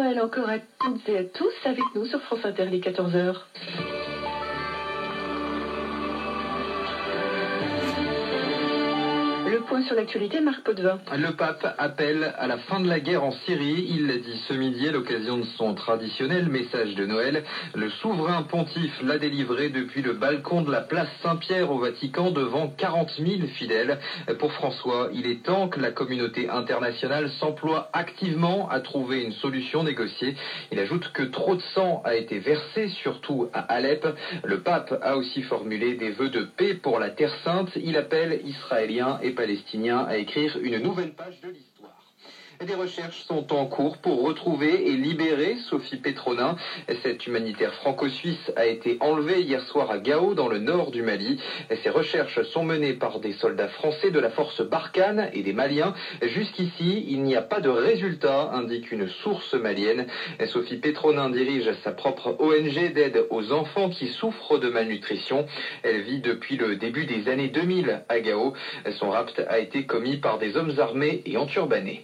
Noël encore à toutes et à tous avec nous sur France Inter, les 14h. Le point sur l'actualité, Marc Potvin. Le pape appelle à la fin de la guerre en Syrie. Il l'a dit ce midi à l'occasion de son traditionnel message de Noël. Le souverain pontife l'a délivré depuis le balcon de la place Saint-Pierre au Vatican devant 40 000 fidèles. Pour François, il est temps que la communauté internationale s'emploie activement à trouver une solution négociée. Il ajoute que trop de sang a été versé, surtout à Alep. Le pape a aussi formulé des vœux de paix pour la Terre Sainte. Il appelle Israéliens et Palestiniens à écrire une nouvelle page de l'histoire. Des recherches sont en cours pour retrouver et libérer Sophie Petronin. Cette humanitaire franco-suisse a été enlevée hier soir à Gao, dans le nord du Mali. Ces recherches sont menées par des soldats français de la force Barkhane et des Maliens. Jusqu'ici, il n'y a pas de résultat, indique une source malienne. Sophie Petronin dirige sa propre ONG d'aide aux enfants qui souffrent de malnutrition. Elle vit depuis le début des années 2000 à Gao. Son rapt a été commis par des hommes armés et enturbanés.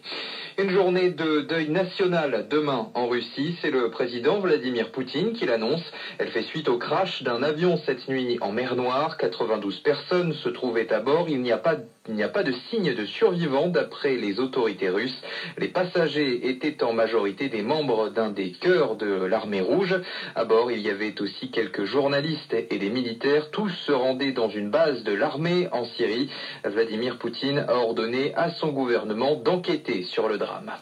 Une journée de deuil national demain en Russie. C'est le président Vladimir Poutine qui l'annonce. Elle fait suite au crash d'un avion cette nuit en mer Noire. 92 personnes se trouvaient à bord. Il n'y a pas de signe de survivants d'après les autorités russes. Les passagers étaient en majorité des membres d'un des chœurs de l'armée rouge. À bord, il y avait aussi quelques journalistes et des militaires. Tous se rendaient dans une base de l'armée en Syrie. Vladimir Poutine a ordonné à son gouvernement d'enquêter sur le drame.